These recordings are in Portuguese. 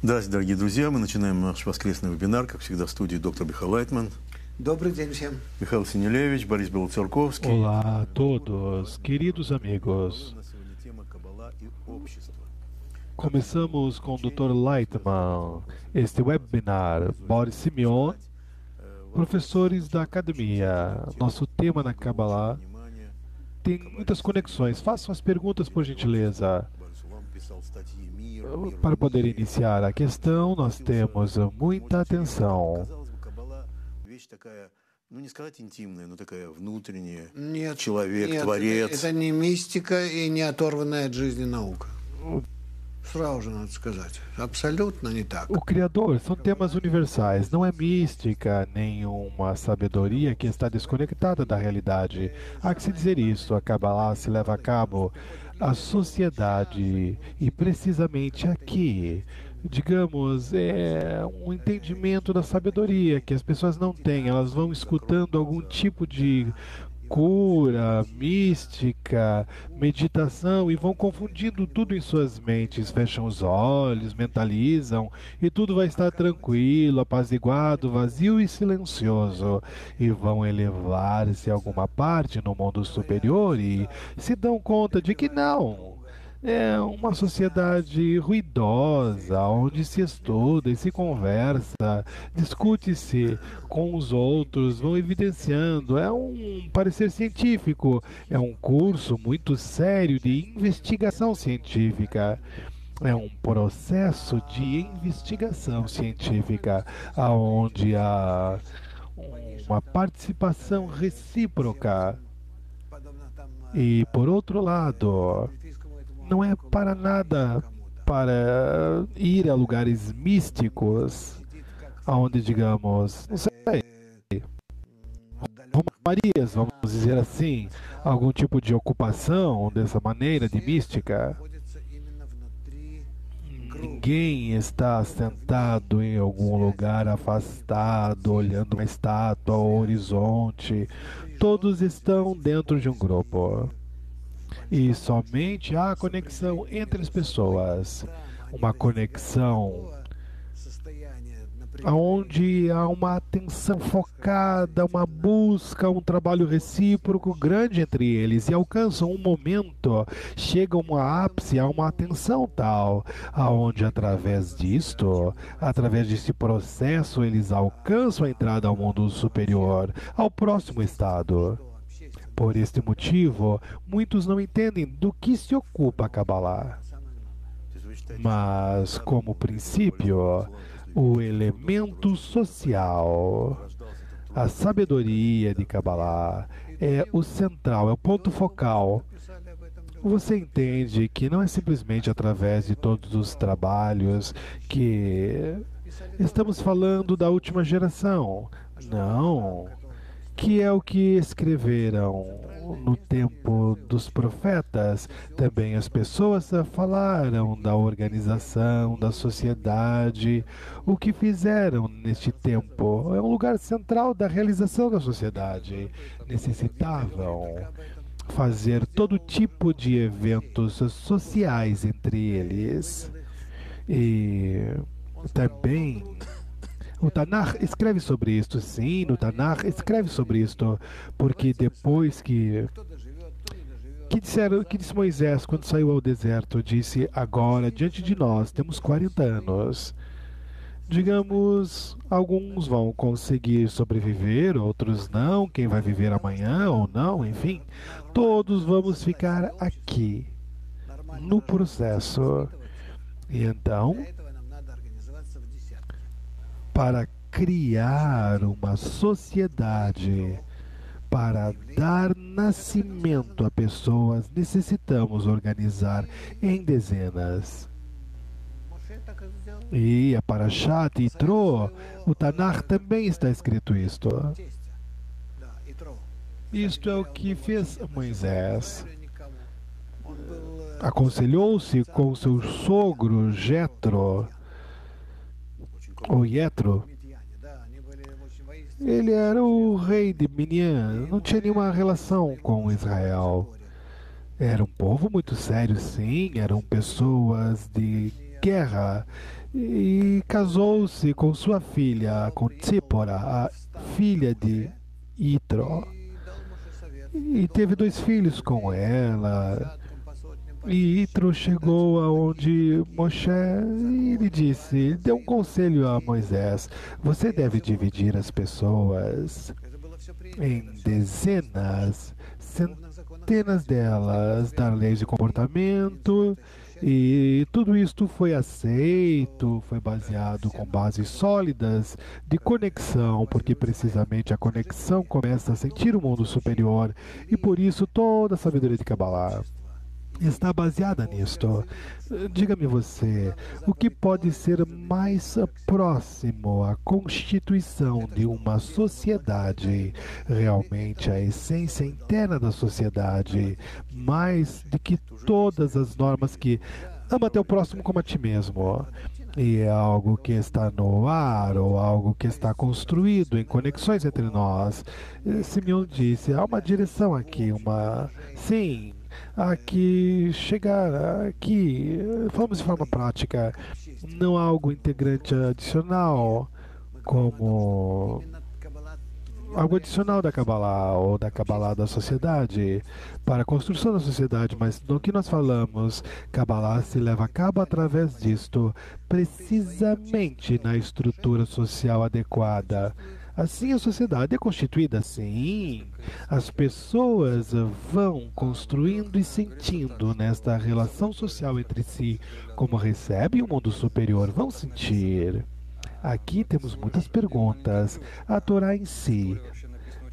Здравствуйте, дорогие друзья. Мы начинаем наш воскресный вебинар, как всегда, в студии доктор Михаил Лайтман, Добрый день всем. Михаил Синелевич, Борис Белоцерковский. Olá a todos, queridos amigos. Começamos com o Dr. Lightman, este webinar, Boris Simeon, professores da academia. Nosso tema na Kabbalah tem muitas conexões. Façam as perguntas, por gentileza. Para poder iniciar a questão, nós temos muita atenção. Ну, не сказать интимная, но такая внутренняя. Нет, Человек, нет, творец. это не мистика и не оторванная от жизни наука. Сразу же надо сказать. Абсолютно не так. O Criador são temas universais, não é mística, nem uma sabedoria que está desconectada da realidade. Há que se dizer isso, a Kabbalah se leva a cabo a sociedade e precisamente aqui, digamos, é um entendimento da sabedoria que as pessoas não têm. Elas vão escutando algum tipo de cura, mística, meditação e vão confundindo tudo em suas mentes, fecham os olhos, mentalizam e tudo vai estar tranquilo, apaziguado, vazio e silencioso e vão elevar-se a alguma parte no mundo superior e se dão conta de que não. É uma sociedade ruidosa, onde se estuda e se conversa, discute-se com os outros, vão evidenciando. É um parecer científico, é um curso muito sério de investigação científica. É um processo de investigação científica, onde há uma participação recíproca. E, por outro lado, não é para nada para ir a lugares místicos, onde, digamos, não sei, romarias, vamos dizer assim, algum tipo de ocupação dessa maneira de mística. Ninguém está sentado em algum lugar afastado, olhando uma estátua ou horizonte. Todos estão dentro de um grupo. E somente há conexão entre as pessoas, uma conexão onde há uma atenção focada, uma busca, um trabalho recíproco grande entre eles e alcançam um momento, chegam a um ápice, a uma atenção tal, aonde através disto, através desse processo, eles alcançam a entrada ao mundo superior, ao próximo estado. Por este motivo, muitos não entendem do que se ocupa a Kabbalah. Mas, como princípio, o elemento social, a sabedoria de Kabbalah é o central, é o ponto focal. Você entende que não é simplesmente através de todos os trabalhos que estamos falando da última geração. Não. Que é o que escreveram no tempo dos profetas. Também as pessoas falaram da organização, da sociedade, o que fizeram neste tempo. É um lugar central da realização da sociedade. Necessitavam fazer todo tipo de eventos sociais entre eles. E também o Tanakh escreve sobre isto, sim, no Tanakh escreve sobre isto, porque depois que disse Moisés quando saiu ao deserto, disse, agora diante de nós temos 40 anos. Digamos, alguns vão conseguir sobreviver, outros não, quem vai viver amanhã ou não, enfim, todos vamos ficar aqui, no processo. E então, para criar uma sociedade, para dar nascimento a pessoas, necessitamos organizar em dezenas. E a Parashat Yitro, o Tanakh também está escrito isto. Isto é o que fez Moisés. Aconselhou-se com seu sogro Jetro, ou Yetro. Ele era o rei de Midian, não tinha nenhuma relação com Israel. Era um povo muito sério, sim, eram pessoas guerra e casou-se com sua filha, com Tzípora, a filha de Itro. E teve 2 filhos com ela. E Itro chegou aonde Moshe e lhe disse, deu um conselho a Moisés: você deve dividir as pessoas em dezenas, centenas delas, dar leis de comportamento, e tudo isto foi aceito, foi baseado com bases sólidas de conexão, porque precisamente a conexão começa a sentir o mundo superior, e por isso toda a sabedoria de Kabbalah está baseada nisto. Diga-me você, o que pode ser mais próximo à constituição de uma sociedade, realmente a essência interna da sociedade, mais do que todas as normas que ama teu próximo como a ti mesmo? E é algo que está no ar, ou algo que está construído em conexões entre nós. Simeon disse, há uma direção aqui, Sim, aqui, chegar aqui, falamos de forma prática, não há algo integrante adicional, como algo adicional da Kabbalah ou da Kabbalah da sociedade, para a construção da sociedade, mas no que nós falamos, Kabbalah se leva a cabo através disto, precisamente na estrutura social adequada. Assim a sociedade é constituída assim. As pessoas vão construindo e sentindo nesta relação social entre si, como recebem o mundo superior, vão sentir. Aqui temos muitas perguntas. A Torá em si.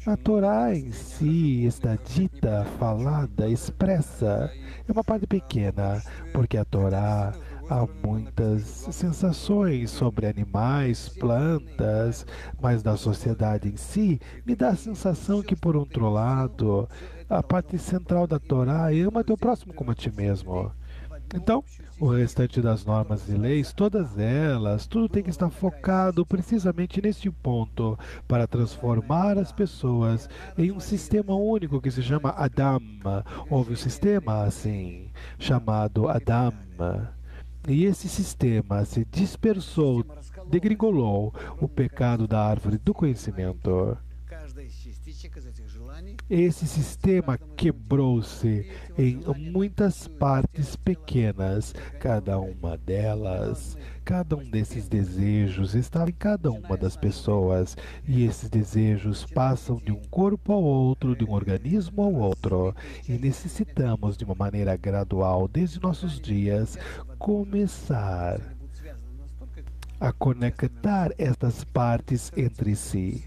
A Torá em si está dita, falada, expressa. É uma parte pequena, porque a Torá há muitas sensações sobre animais, plantas, mas da sociedade em si, me dá a sensação que, por outro lado, a parte central da Torá é ama teu próximo como a ti mesmo. Então, o restante das normas e leis, todas elas, tudo tem que estar focado precisamente neste ponto, para transformar as pessoas em um sistema único que se chama Adam. Houve um sistema assim, chamado Adam. E esse sistema se dispersou, degringolou o pecado da árvore do conhecimento. Esse sistema quebrou-se em muitas partes pequenas, cada uma delas. Cada um desses desejos estava em cada uma das pessoas, e esses desejos passam de um corpo ao outro, de um organismo ao outro, e necessitamos, de uma maneira gradual, desde nossos dias, começar a conectar estas partes entre si.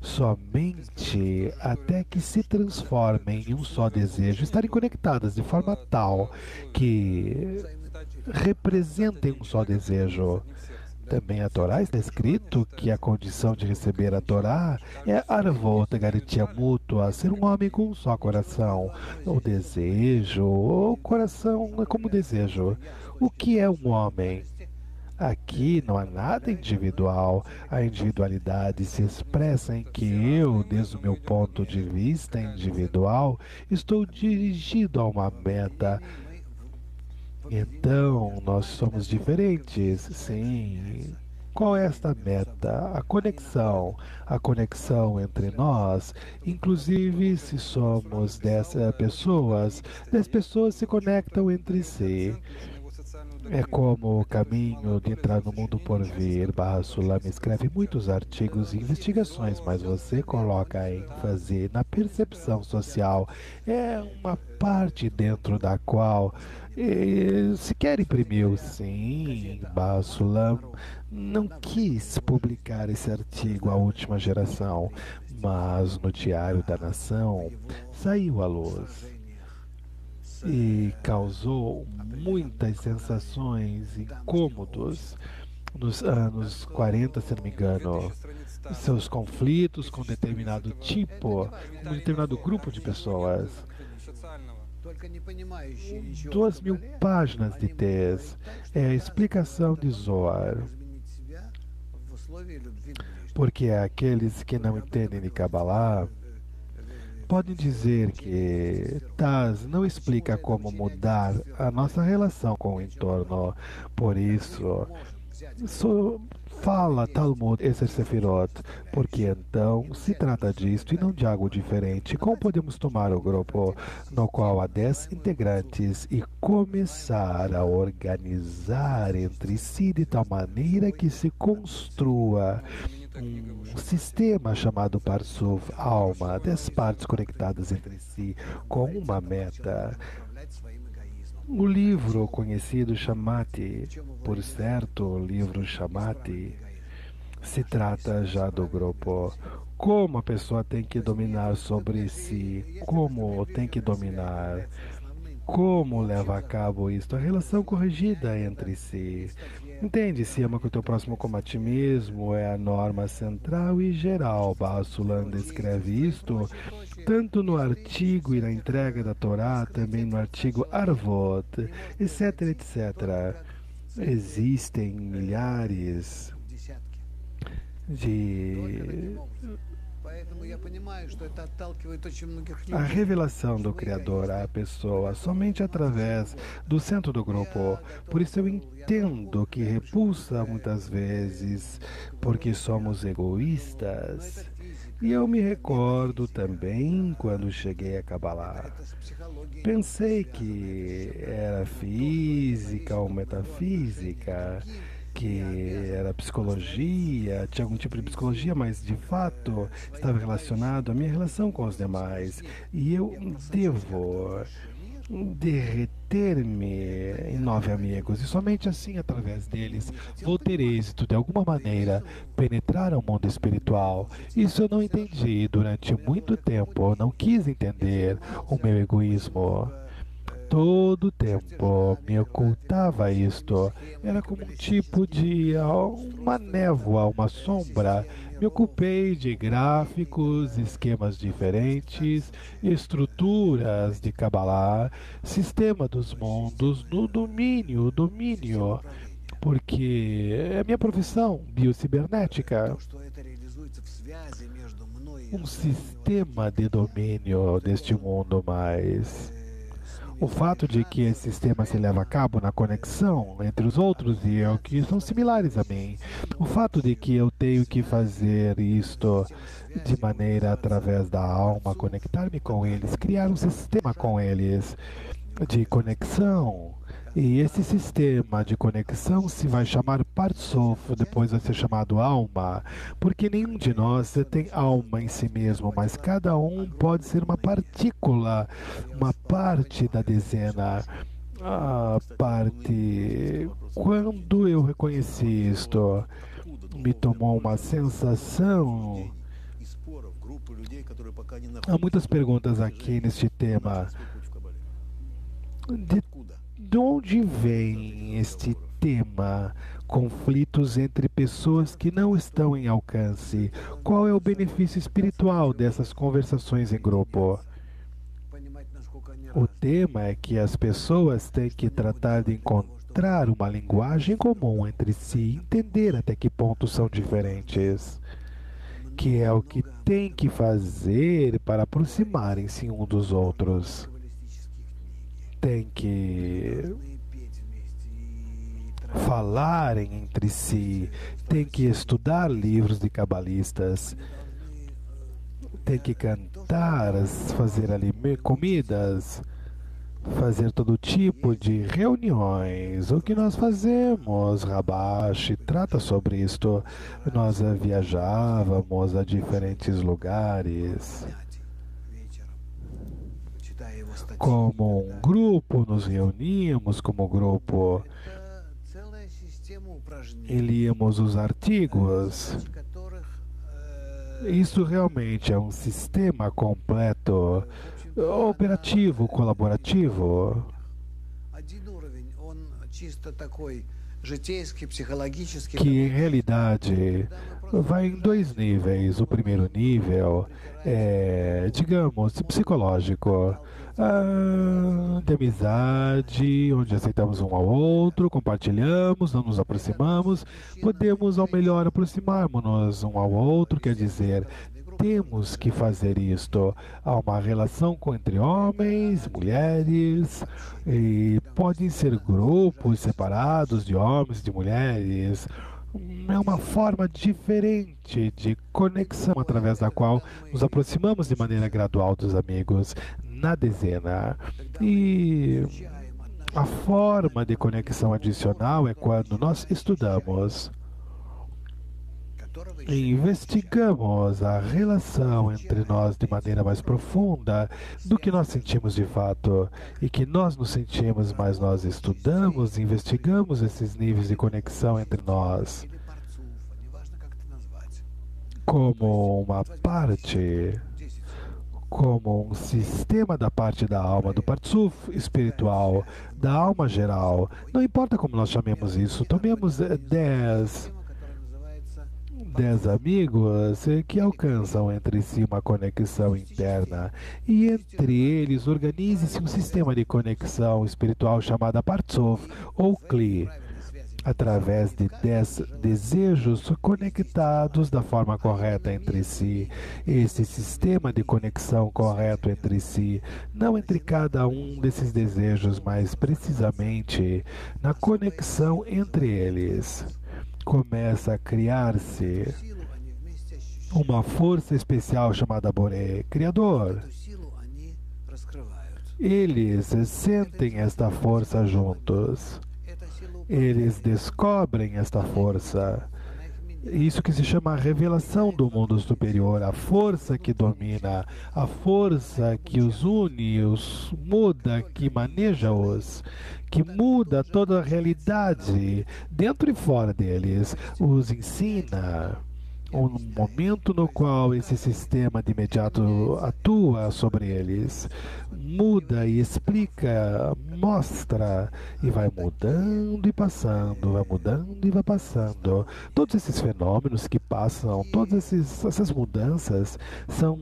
Somente até que se transformem em um só desejo, estarem conectadas de forma tal que representem um só desejo. Também a Torá está escrito que a condição de receber a Torá é arvot, garantia mútua, ser um homem com um só coração. O desejo, o coração é como desejo. O que é um homem? Aqui não há nada individual. A individualidade se expressa em que eu, desde o meu ponto de vista individual, estou dirigido a uma meta. Então, nós somos diferentes, sim. Qual é esta meta? A conexão entre nós. Inclusive, se somos 10 pessoas, 10 pessoas se conectam entre si. É como o caminho de entrar no mundo por vir. Sulam escreve muitos artigos e investigações, mas você coloca ênfase na percepção social. É uma parte dentro da qual se quer imprimir, sim. Sulam não quis publicar esse artigo à última geração, mas no Diário da Nação saiu à luz. E causou muitas sensações, incômodos nos anos 40, se não me engano. Seus conflitos com determinado tipo, com um determinado grupo de pessoas. 2.000 páginas de texto. É a explicação de Zohar. Porque aqueles que não entendem de Kabbalah podem dizer que Taz não explica como mudar a nossa relação com o entorno. Por isso, fala Talmud Esser Sefirot, porque então se trata disto e não de algo diferente. Como podemos tomar o grupo no qual há 10 integrantes e começar a organizar entre si de tal maneira que se construa um sistema chamado Parsuf, alma, 10 partes conectadas entre si com uma meta? O livro conhecido Shammati, por certo, o livro Shammati, se trata já do grupo. Como a pessoa tem que dominar sobre si, como tem que dominar, como leva a cabo isto, a relação corrigida entre si. Entende? Se ama com o teu próximo como a ti mesmo é a norma central e geral. Bassulam descreve isto tanto no artigo e na entrega da Torá, também no artigo Arvot, etc, etc. Existem milhares de... A revelação do Criador à pessoa somente através do centro do grupo. Por isso eu entendo que repulsa muitas vezes, porque somos egoístas. E eu me recordo também quando cheguei a Kabbalah. Pensei que era física ou metafísica, que era psicologia, tinha algum tipo de psicologia, mas de fato estava relacionado à minha relação com os demais. E eu devo derreter-me em 9 amigos, e somente assim, através deles, vou ter êxito de alguma maneira, penetrar o mundo espiritual. Isso eu não entendi durante muito tempo, eu não quis entender o meu egoísmo. Todo o tempo me ocultava isto. Era como um tipo de uma névoa, uma sombra. Me ocupei de gráficos, esquemas diferentes, estruturas de Kabbalah, sistema dos mundos, no domínio, porque é a minha profissão, biocibernética. Um sistema de domínio deste mundo, mas o fato de que esse sistema se leva a cabo na conexão entre os outros e eu, que são similares a mim, o fato de que eu tenho que fazer isto de maneira através da alma, conectar-me com eles, criar um sistema com eles de conexão. E esse sistema de conexão se vai chamar Parsof, depois vai ser chamado alma, porque nenhum de nós tem alma em si mesmo, mas cada um pode ser uma partícula, uma parte da dezena. A parte. Quando eu reconheci isto, me tomou uma sensação. Há muitas perguntas aqui neste tema. De onde vem este tema? Conflitos entre pessoas que não estão em alcance. Qual é o benefício espiritual dessas conversações em grupo? O tema é que as pessoas têm que tratar de encontrar uma linguagem comum entre si, entender até que ponto são diferentes, que é o que tem que fazer para aproximarem-se um dos outros. Tem que falarem entre si, tem que estudar livros de cabalistas, tem que cantar, fazer comidas, fazer todo tipo de reuniões. O que nós fazemos, Rabash trata sobre isto. Nós viajávamos a diferentes lugares. Como um grupo, nos reuníamos como grupo e líamos os artigos. Isso realmente é um sistema completo, operativo, colaborativo. Que em realidade vai em 2 níveis. O primeiro nível é, digamos, psicológico, de amizade, onde aceitamos um ao outro, compartilhamos, não nos aproximamos, podemos ao melhor aproximarmos-nos um ao outro, quer dizer, temos que fazer isto. Há uma relação entre homens, mulheres, e podem ser grupos separados de homens, de mulheres. É uma forma diferente de conexão através da qual nos aproximamos de maneira gradual dos amigos na dezena. E a forma de conexão adicional é quando nós estudamos e investigamos a relação entre nós de maneira mais profunda do que nós sentimos de fato e que nós nos sentimos, mas nós estudamos e investigamos esses níveis de conexão entre nós como uma parte, como um sistema da parte da alma, do Partsuf espiritual, da alma geral. Não importa como nós chamemos isso, tomemos 10 amigos que alcançam entre si uma conexão interna e entre eles organize-se um sistema de conexão espiritual chamada Partsuf ou Kli, através de 10 desejos conectados da forma correta entre si. Esse sistema de conexão correto entre si, não entre cada um desses desejos, mas precisamente na conexão entre eles, começa a criar-se uma força especial chamada Boré, Criador. Eles sentem esta força juntos. Eles descobrem esta força. Isso que se chama a revelação do mundo superior, a força que domina, a força que os une, os muda, que maneja-os, que muda toda a realidade dentro e fora deles, os ensina. Um momento no qual esse sistema de imediato atua sobre eles, muda e explica, mostra, e vai mudando e passando, vai mudando e vai passando. Todos esses fenômenos que passam, todas essas mudanças são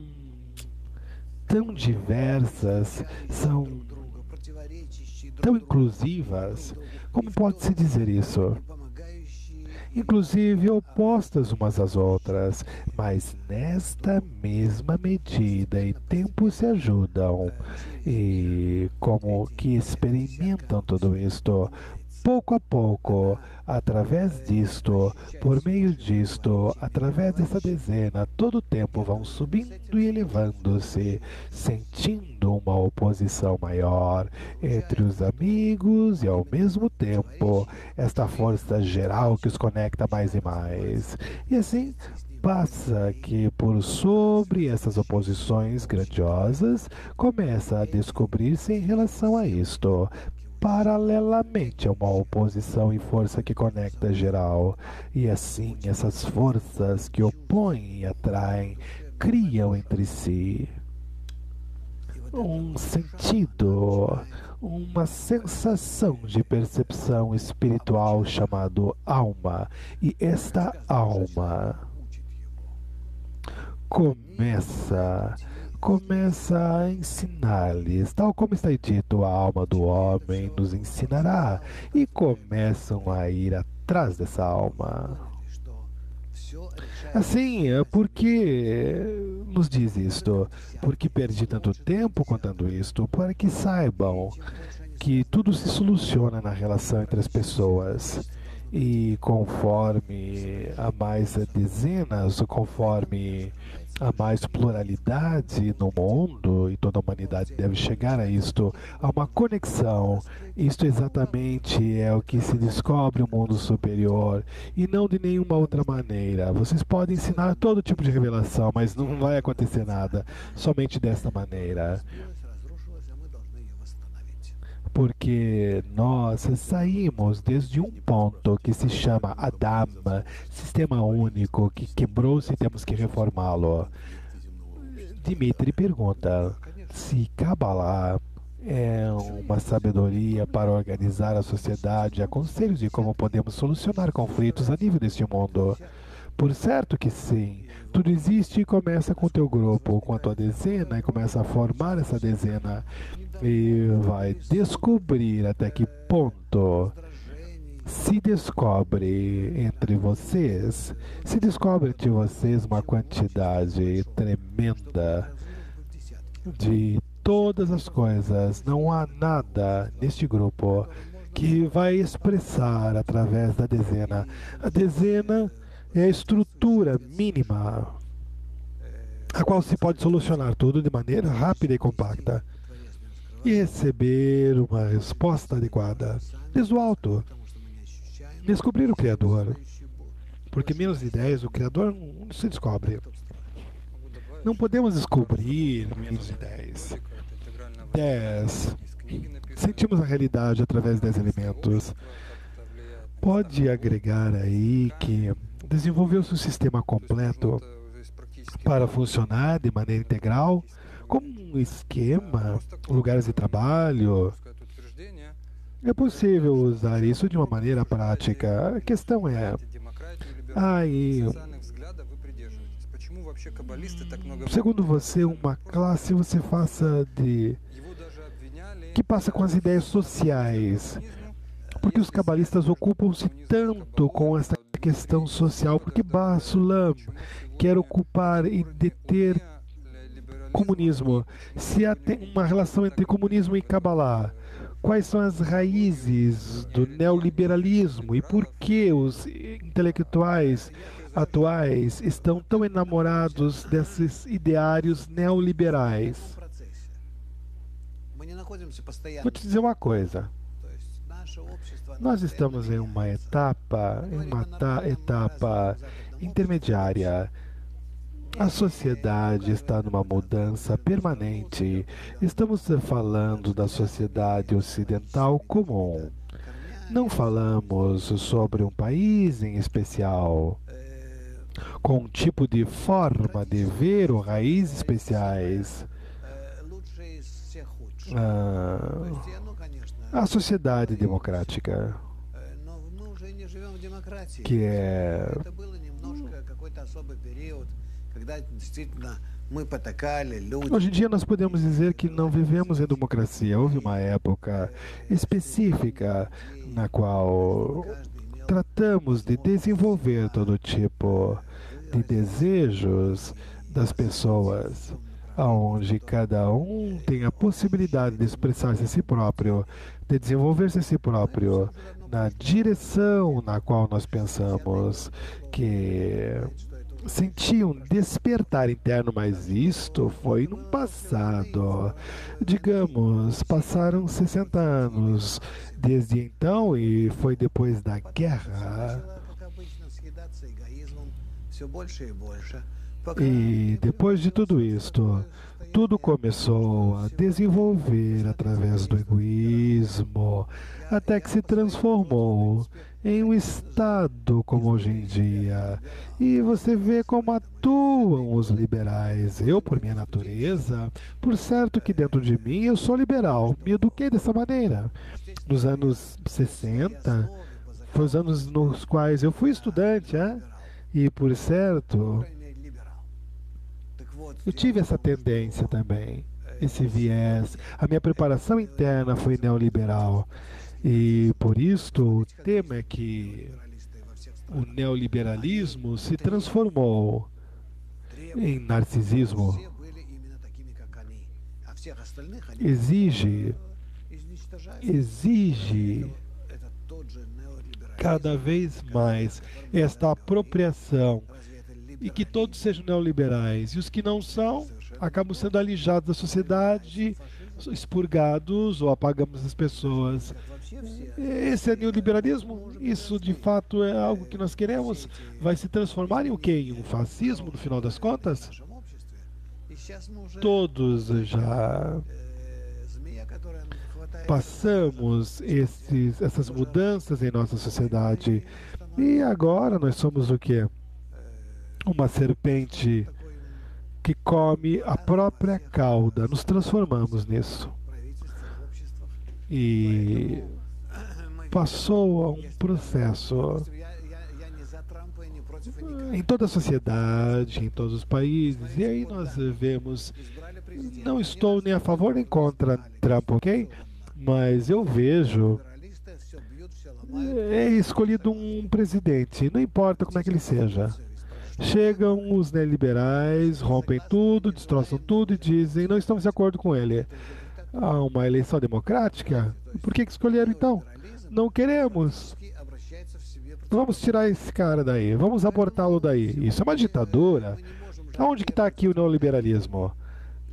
tão diversas, são tão inclusivas. Como pode-se dizer isso? Inclusive opostas umas às outras, mas nesta mesma medida e tempo se ajudam e como que experimentam tudo isto. Pouco a pouco, através disto, por meio disto, através dessa dezena, todo o tempo vão subindo e elevando-se, sentindo uma oposição maior entre os amigos e, ao mesmo tempo, esta força geral que os conecta mais e mais. E assim, passa que por sobre essas oposições grandiosas, começa a descobrir-se em relação a isto, paralelamente a uma oposição e força que conecta geral. E assim, essas forças que opõem e atraem, criam entre si um sentido, uma sensação de percepção espiritual chamado alma. E esta alma começa a ensinar-lhes, tal como está dito, a alma do homem nos ensinará, e começam a ir atrás dessa alma. Assim, por que nos diz isto? Porque perdi tanto tempo contando isto, para que saibam que tudo se soluciona na relação entre as pessoas. E conforme há mais dezenas, conforme há mais pluralidade no mundo, e toda a humanidade deve chegar a isto, há uma conexão. Isto exatamente é o que se descobre o mundo superior, e não de nenhuma outra maneira. Vocês podem ensinar todo tipo de revelação, mas não vai acontecer nada somente desta maneira. Porque nós saímos desde um ponto que se chama Adam, sistema único que quebrou-se e temos que reformá-lo. Dmitri pergunta se Kabbalah é uma sabedoria para organizar a sociedade, há conselhos de como podemos solucionar conflitos a nível deste mundo. Por certo que sim. Tudo existe e começa com o teu grupo, com a tua dezena, e começa a formar essa dezena. E vai descobrir até que ponto se descobre entre vocês uma quantidade tremenda de todas as coisas. Não há nada neste grupo que vai expressar através da dezena. A dezena é a estrutura mínima a qual se pode solucionar tudo de maneira rápida e compacta e receber uma resposta adequada desde o alto. Descobrir o Criador, porque menos de 10 o Criador não se descobre. Não podemos descobrir menos de 10. 10. Sentimos a realidade através de 10 elementos. Pode agregar aí que desenvolveu-se um sistema completo para funcionar de maneira integral, como um esquema, lugares de trabalho. É possível usar isso de uma maneira prática. A questão é, segundo você, uma classe você faça que passa com as ideias sociais, porque os cabalistas ocupam-se tanto com essa questão social, porque Basulam quer ocupar e deter comunismo. Se há uma relação entre comunismo e Kabbalah, quais são as raízes do neoliberalismo e por que os intelectuais atuais estão tão enamorados desses ideários neoliberais? Vou te dizer uma coisa. Nós estamos em uma etapa intermediária. A sociedade está numa mudança permanente. Estamos falando da sociedade ocidental comum. Não falamos sobre um país em especial, com um tipo de forma de ver ou raízes especiais. A sociedade democrática, que é... Hoje em dia nós podemos dizer que não vivemos em democracia. Houve uma época específica na qual tratamos de desenvolver todo tipo de desejos das pessoas, onde cada um tem a possibilidade de expressar-se a si próprio, de desenvolver-se a si próprio na direção na qual nós pensamos, que senti um despertar interno, mas isto foi no passado. Digamos, passaram 60 anos desde então e foi depois da guerra. E depois de tudo isto, tudo começou a desenvolver através do egoísmo, até que se transformou em um estado como hoje em dia. E você vê como atuam os liberais. Eu, por minha natureza, por certo que dentro de mim eu sou liberal. Me eduquei dessa maneira. Nos anos 60, foi os anos nos quais eu fui estudante, e por certo, eu tive essa tendência também, esse viés. A minha preparação interna foi neoliberal. E por isto, o tema é que o neoliberalismo se transformou em narcisismo. Exige cada vez mais esta apropriação e que todos sejam neoliberais. E os que não são, acabam sendo alijados da sociedade, expurgados ou apagamos as pessoas. Esse é neoliberalismo? Isso de fato é algo que nós queremos? Vai se transformar em o quê? Em um fascismo, no final das contas? Todos já passamos essas mudanças em nossa sociedade. E agora nós somos o quê? Uma serpente que come a própria cauda. Nos transformamos nisso. E passou a um processo em toda a sociedade, em todos os países. E aí nós vemos, não estou nem a favor nem contra Trump, ok? Mas eu vejo é escolhido um presidente, não importa como é que ele seja. Chegam os neoliberais, rompem tudo, destroçam tudo e dizem não estamos de acordo com ele. Há uma eleição democrática? Por que escolheram então? Não queremos. Vamos tirar esse cara daí, vamos abortá-lo daí. Isso é uma ditadura. Aonde que está aqui o neoliberalismo?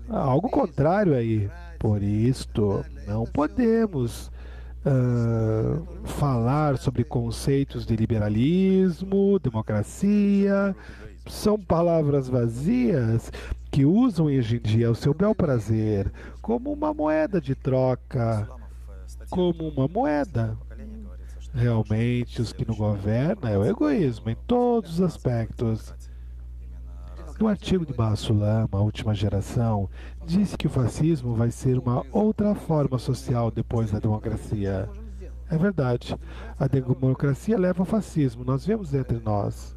Algo contrário aí. Por isto, não podemos falar sobre conceitos de liberalismo, democracia. São palavras vazias que usam hoje em dia ao seu bel prazer, como uma moeda de troca, como uma moeda. Realmente, os que não governam é o egoísmo em todos os aspectos. No artigo de Bassulam, a última geração, disse que o fascismo vai ser uma outra forma social depois da democracia. É verdade. A democracia leva ao fascismo. Nós vemos entre nós.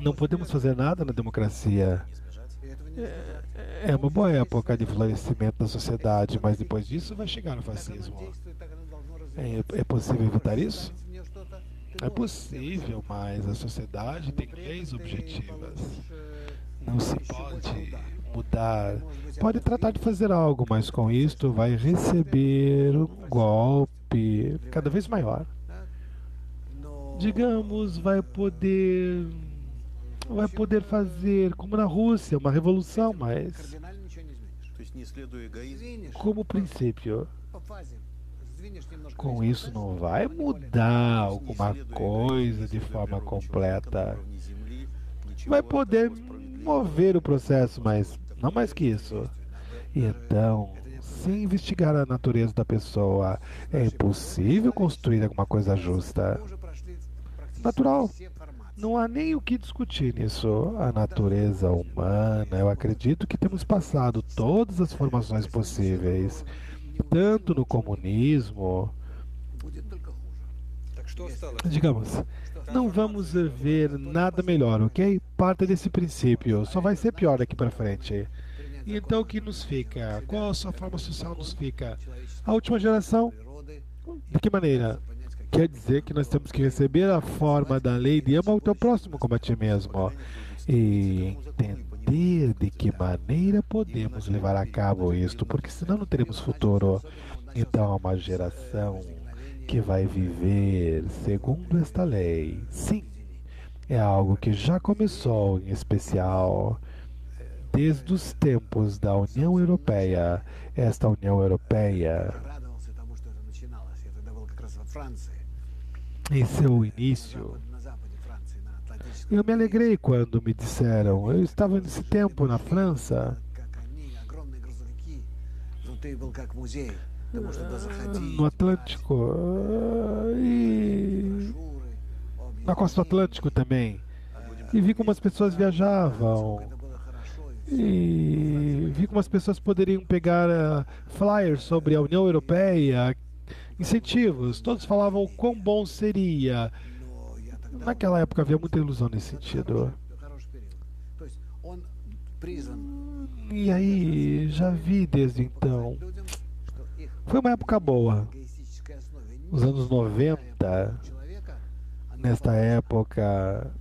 Não podemos fazer nada na democracia. É uma boa época de florescimento da sociedade, mas depois disso vai chegar o fascismo. É possível evitar isso? É possível, mas a sociedade tem leis objetivas. Não se pode mudar. Pode tratar de fazer algo, mas com isto vai receber um golpe cada vez maior. Digamos, vai poder fazer, como na Rússia, uma revolução, mas como princípio. Com isso não vai mudar alguma coisa de forma completa. Vai poder mover o processo, mas não mais que isso. E então, sem investigar a natureza da pessoa, é impossível construir alguma coisa justa. Natural. Não há nem o que discutir nisso. A natureza humana, eu acredito que temos passado todas as formações possíveis, tanto no comunismo. Digamos, não vamos ver nada melhor, ok? Parta desse princípio, só vai ser pior daqui para frente. E então o que nos fica? Qual a sua forma social nos fica? A última geração? De que maneira? Quer dizer que nós temos que receber a forma da lei de ama o teu próximo como a ti mesmo. E entender de que maneira podemos levar a cabo isto, porque senão não teremos futuro. Então há uma geração que vai viver segundo esta lei. Sim, é algo que já começou, em especial desde os tempos da União Europeia. Esta União Europeia, em seu início, eu me alegrei quando me disseram, eu estava nesse tempo na França, no Atlântico e na costa do Atlântico também, e vi como as pessoas viajavam e vi como as pessoas poderiam pegar flyers sobre a União Europeia, incentivos, todos falavam o quão bom seria. Naquela época havia muita ilusão nesse sentido. E aí, já vi desde então. Foi uma época boa. Os anos 90, nesta época,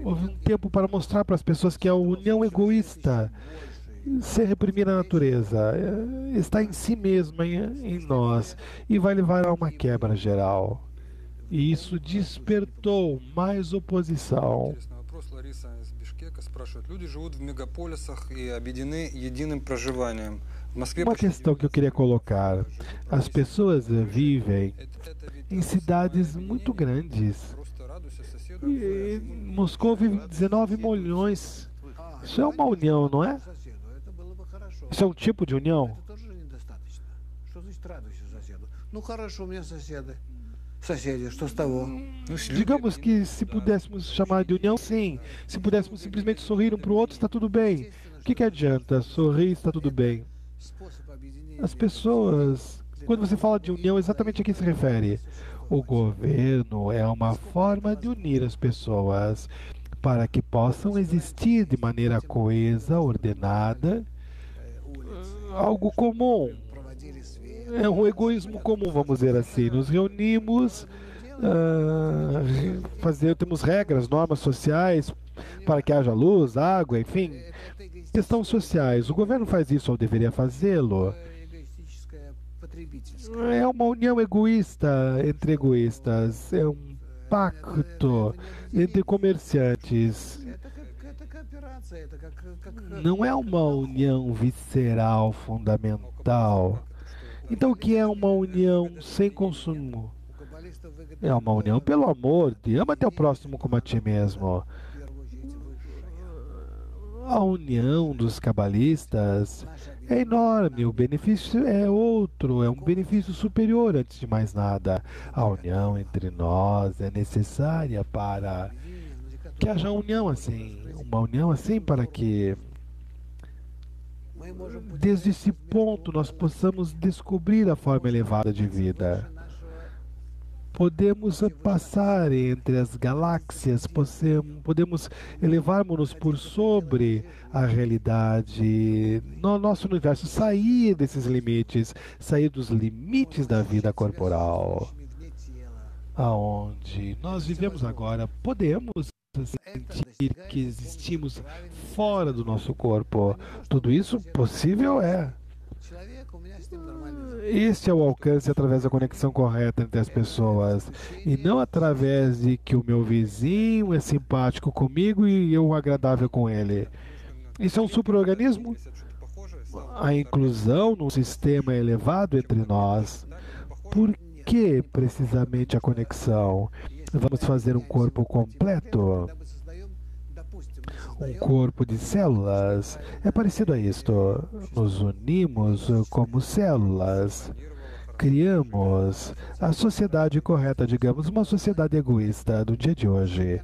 houve um tempo para mostrar para as pessoas que a união egoísta, sem reprimir a natureza, está em si mesma, em nós, e vai levar a uma quebra geral. E isso despertou mais oposição. Uma questão que eu queria colocar: as pessoas vivem em cidades muito grandes. E Moscou vive 19 milhões. Isso é uma união, não é? Isso é um tipo de união? Digamos que se pudéssemos chamar de união, sim. Se pudéssemos simplesmente sorrir um para o outro, está tudo bem. O que adianta? Sorrir, está tudo bem. As pessoas, quando você fala de união, exatamente a que se refere? O governo é uma forma de unir as pessoas para que possam existir de maneira coesa, ordenada, algo comum. É um egoísmo comum, vamos dizer assim. Nos reunimos, temos regras, normas sociais para que haja luz, água, enfim, questões sociais. O governo faz isso ou deveria fazê-lo. É uma união egoísta entre egoístas, é um pacto entre comerciantes. Não é uma união visceral fundamental. Então, o que é uma união sem consumo? É uma união pelo amor, de ama teu próximo como a ti mesmo. A união dos cabalistas é enorme, o benefício é outro, é um benefício superior antes de mais nada. A união entre nós é necessária para que haja uma união assim para que desde esse ponto nós possamos descobrir a forma elevada de vida. Podemos passar entre as galáxias, podemos elevarmos-nos por sobre a realidade, no nosso universo, sair desses limites, sair dos limites da vida corporal, aonde nós vivemos agora. Podemos sentir que existimos fora do nosso corpo. Tudo isso possível é. Este é o alcance através da conexão correta entre as pessoas, e não através de que o meu vizinho é simpático comigo e eu agradável com ele. Isso é um superorganismo? A inclusão num sistema elevado entre nós. Por que precisamente a conexão? Vamos fazer um corpo completo. Um corpo de células. É parecido a isto. Nos unimos como células. Criamos a sociedade correta, digamos, uma sociedade egoísta do dia de hoje.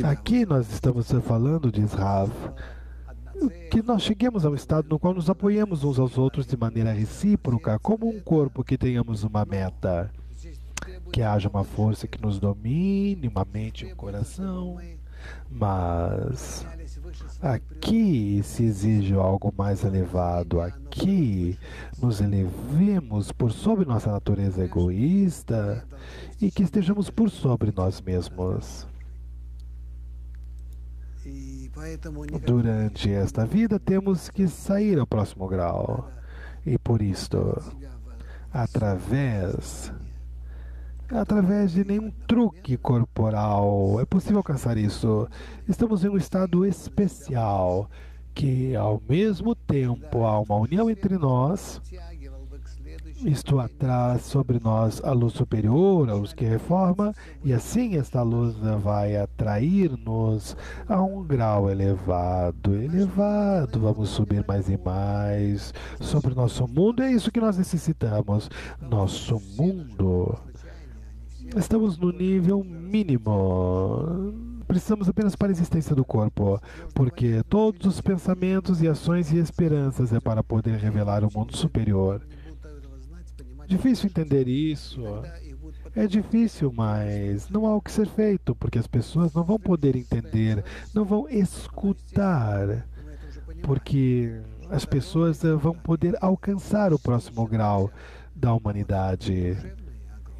Aqui nós estamos falando de Israel, que nós cheguemos ao estado no qual nos apoiemos uns aos outros de maneira recíproca, como um corpo, que tenhamos uma meta, que haja uma força que nos domine, uma mente e um coração. Mas aqui se exige algo mais elevado. Aqui nos elevemos por sobre nossa natureza egoísta e que estejamos por sobre nós mesmos. Durante esta vida temos que sair ao próximo grau. E por isto, através de nenhum truque corporal, é possível alcançar isso. Estamos em um estado especial, que ao mesmo tempo há uma união entre nós. Isto atrai sobre nós a luz superior, a luz que reforma, e assim esta luz vai atrair-nos a um grau elevado. Vamos subir mais e mais sobre o nosso mundo. É isso que nós necessitamos. Nosso mundo. Estamos no nível mínimo. Precisamos apenas para a existência do corpo, porque todos os pensamentos e ações e esperanças é para poder revelar o mundo superior. Difícil entender isso. É difícil, mas não há o que ser feito, porque as pessoas não vão poder entender, não vão escutar, porque as pessoas vão poder alcançar o próximo grau da humanidade.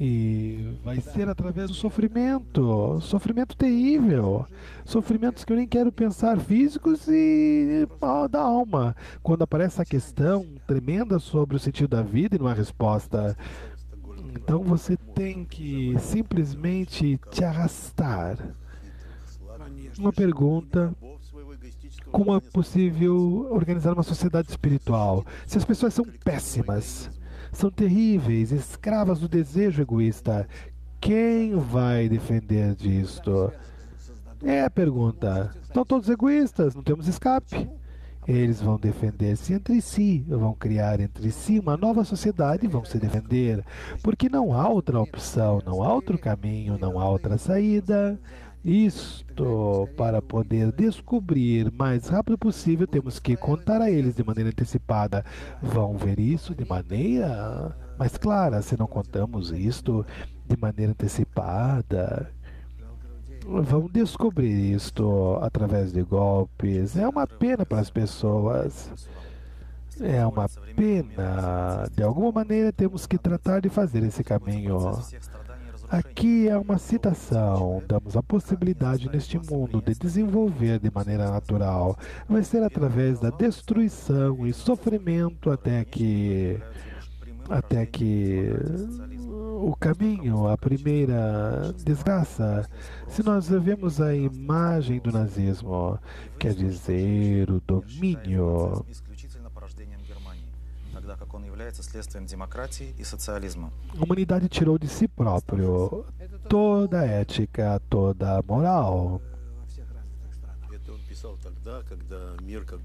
E vai ser através do sofrimento, sofrimento terrível, sofrimentos que eu nem quero pensar, físicos e da alma. Quando aparece a questão tremenda sobre o sentido da vida e não há resposta, então você tem que simplesmente te arrastar. Uma pergunta: como é possível organizar uma sociedade espiritual se as pessoas são péssimas? São terríveis, escravas do desejo egoísta. Quem vai defender disto? É a pergunta. Estão todos egoístas, não temos escape. Eles vão defender-se entre si, vão criar entre si uma nova sociedade e vão se defender. Porque não há outra opção, não há outro caminho, não há outra saída. Isto, para poder descobrir mais rápido possível, temos que contar a eles de maneira antecipada. Vão ver isso de maneira mais clara. Se não contamos isto de maneira antecipada, vão descobrir isto através de golpes. É uma pena para as pessoas. É uma pena. De alguma maneira temos que tratar de fazer esse caminho. Aqui é uma citação. Damos a possibilidade neste mundo de desenvolver de maneira natural. Vai ser através da destruição e sofrimento até que o caminho, a primeira desgraça. Se nós vemos a imagem do nazismo, quer dizer, o domínio. A humanidade tirou de si próprio toda a ética, toda a moral.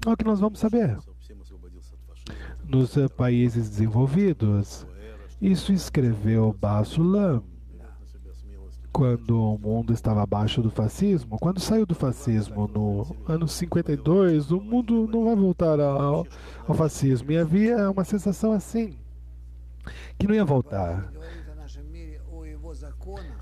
É o que nós vamos saber. Nos países desenvolvidos, isso escreveu Basulam quando o mundo estava abaixo do fascismo. Quando saiu do fascismo no ano 52, o mundo não vai voltar ao fascismo. E havia uma sensação assim, que não ia voltar.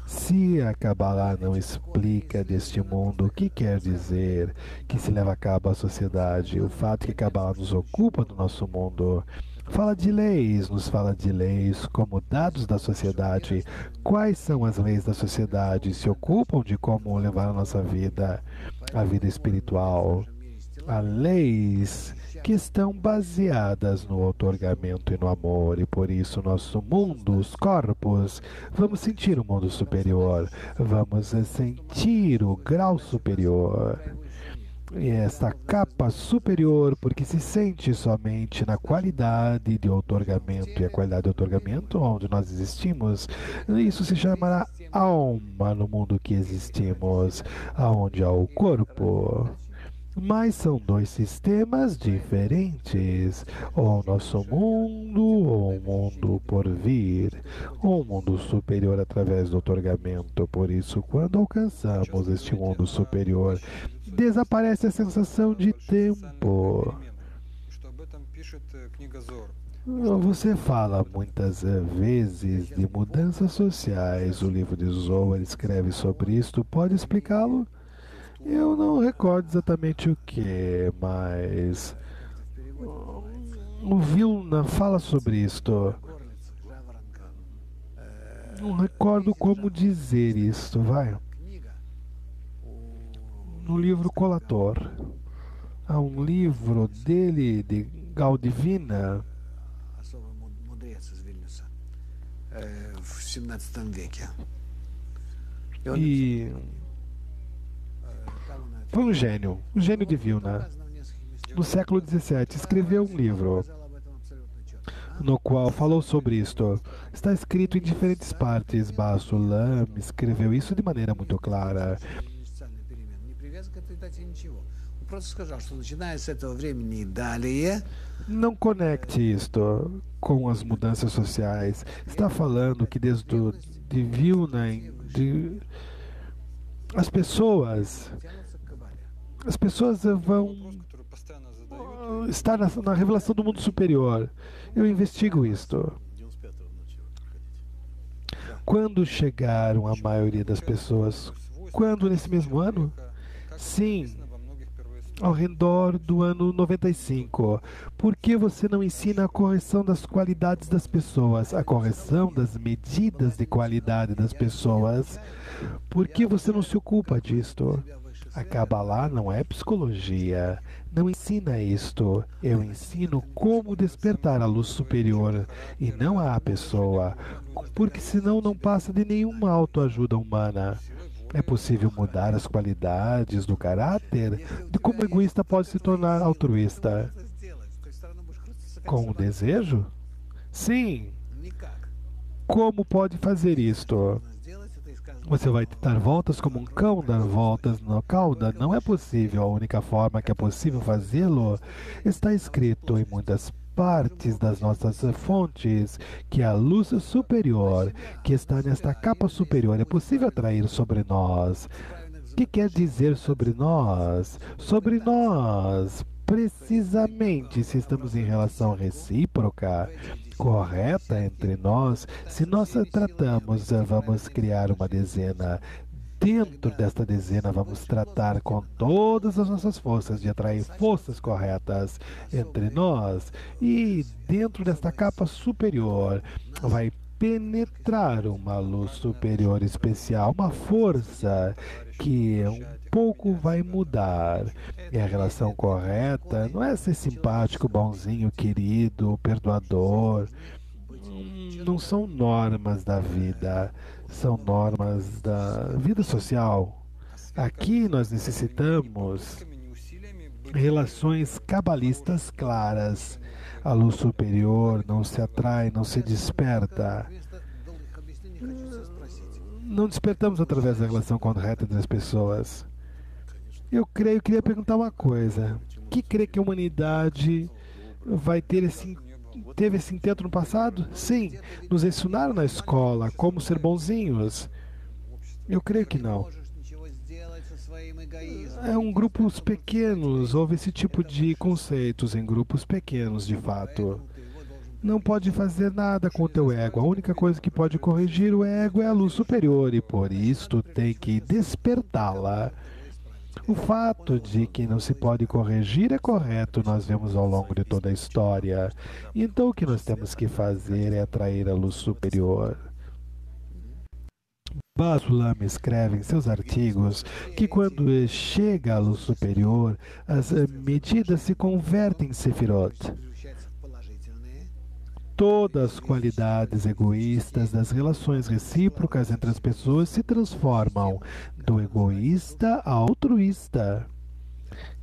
Se a Kabbalah não explica deste mundo o que quer dizer que se leva a cabo a sociedade, o fato que a Kabbalah nos ocupa do nosso mundo, fala de leis, nos fala de leis como dados da sociedade. Quais são as leis da sociedade? Se ocupam de como levar a nossa vida, a vida espiritual. Há leis que estão baseadas no outorgamento e no amor, e por isso nosso mundo, os corpos, vamos sentir o mundo superior, vamos sentir o grau superior. E esta capa superior, porque se sente somente na qualidade de outorgamento, e a qualidade de outorgamento onde nós existimos, isso se chamará alma no mundo que existimos, aonde há o corpo. Mas são dois sistemas diferentes, ou o nosso mundo, ou o mundo por vir, ou o mundo superior através do outorgamento. Por isso, quando alcançamos este mundo superior, desaparece a sensação de tempo. Você fala muitas vezes de mudanças sociais. O livro de Zohar escreve sobre isto. Pode explicá-lo? Eu não recordo exatamente o que, mas o Vilna fala sobre isto. Não recordo como dizer isto, vai. No livro Colator. Há um livro dele, de Gaudivina, e foi um gênio de Vilna. No século XVII, escreveu um livro no qual falou sobre isto. Está escrito em diferentes partes. Basulam escreveu isso de maneira muito clara. Não conecte isto com as mudanças sociais. Está falando que desde de Vilna, as pessoas vão estar na revelação do mundo superior. Eu investigo isto. Quando chegaram a maioria das pessoas? Quando, nesse mesmo ano? Sim, ao redor do ano 95. Por que você não ensina a correção das qualidades das pessoas, a correção das medidas de qualidade das pessoas? Por que você não se ocupa disto? A Kabbalah não é psicologia, não ensina isto. Eu ensino como despertar a luz superior e não a pessoa, porque senão não passa de nenhuma autoajuda humana. É possível mudar as qualidades do caráter de como o egoísta pode se tornar altruísta. Com o desejo? Sim. Como pode fazer isto? Você vai dar voltas como um cão dar voltas na cauda? Não é possível. A única forma que é possível fazê-lo está escrito em muitas partes das nossas fontes, que a luz superior, que está nesta capa superior, é possível atrair sobre nós. O que quer dizer sobre nós? Sobre nós, precisamente, se estamos em relação recíproca, correta entre nós, se nós tratamos, vamos criar uma dezena dentro desta dezena, vamos tratar com todas as nossas forças de atrair forças corretas entre nós. E dentro desta capa superior vai penetrar uma luz superior especial, uma força que um pouco vai mudar. E a relação correta não é ser simpático, bonzinho, querido, perdoador. Não são normas da vida, são normas da vida social. Aqui nós necessitamos relações cabalistas claras. A luz superior não se atrai, não se desperta. Não despertamos através da relação correta entre as pessoas. Eu queria perguntar uma coisa. Que crê que a humanidade vai ter teve esse intento no passado? Sim, nos ensinaram na escola como ser bonzinhos. Eu creio que não. É um grupos pequenos, houve esse tipo de conceitos em grupos pequenos, de fato. Não pode fazer nada com o teu ego. A única coisa que pode corrigir o ego é a luz superior, e por isso tem que despertá-la. O fato de que não se pode corrigir é correto, nós vemos ao longo de toda a história. Então o que nós temos que fazer é atrair a luz superior. Basulam escreve em seus artigos que quando chega a luz superior, as medidas se convertem em Sefirot. Todas as qualidades egoístas das relações recíprocas entre as pessoas se transformam do egoísta a altruísta.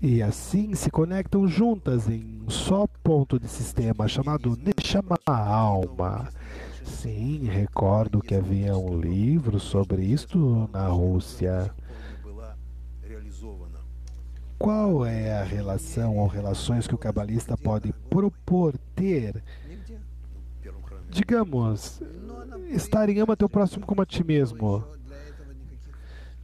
E assim se conectam juntas em um só ponto de sistema chamado Neshama, alma. Sim, recordo que havia um livro sobre isto na Rússia. Qual é a relação ou relações que o cabalista pode propor ter? Digamos, estar em ama teu próximo como a ti mesmo.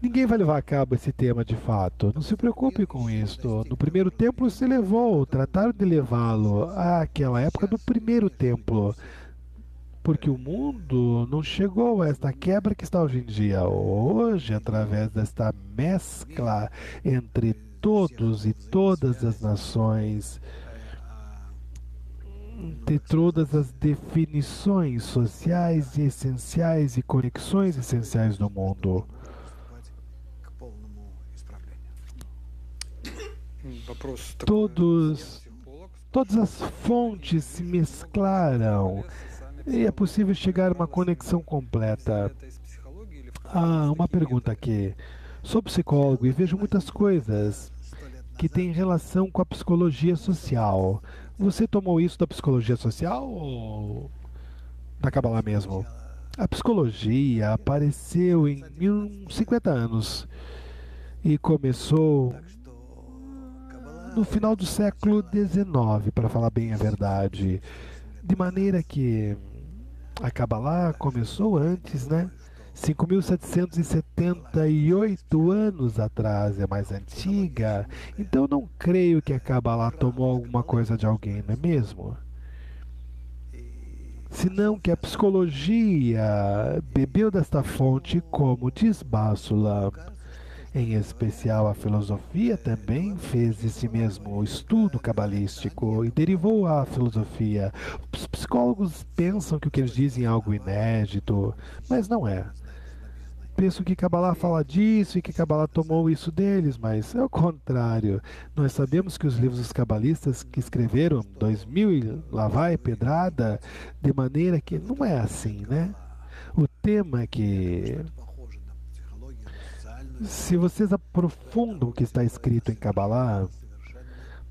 Ninguém vai levar a cabo esse tema de fato. Não se preocupe com isto. No primeiro templo se levou, trataram de levá-lo àquela época do primeiro templo. Porque o mundo não chegou a esta quebra que está hoje em dia. Hoje, através desta mescla entre todos e todas as nações, de todas as definições sociais e essenciais e conexões essenciais do mundo. Todas as fontes se mesclaram e é possível chegar a uma conexão completa. Uma pergunta aqui. Sou psicólogo e vejo muitas coisas que têm relação com a psicologia social. Você tomou isso da psicologia social ou da Kabbalah mesmo? A psicologia apareceu em 50 anos e começou no final do século XIX, para falar bem a verdade. De maneira que a Kabbalah começou antes, né? 5.778 anos atrás, é mais antiga. Então não creio que a Kabbalah tomou alguma coisa de alguém, não é mesmo? Senão que a psicologia bebeu desta fonte, como diz Basulam. Em especial, a filosofia também fez esse mesmo estudo cabalístico e derivou a filosofia. Os psicólogos pensam que o que eles dizem é algo inédito, mas não é. Pensam que Kabbalah fala disso e que Kabbalah tomou isso deles, mas é o contrário. Nós sabemos que os livros dos cabalistas que escreveram 2000 e lá vai pedrada, de maneira que não é assim, né? O tema é que, se vocês aprofundam o que está escrito em Kabbalah,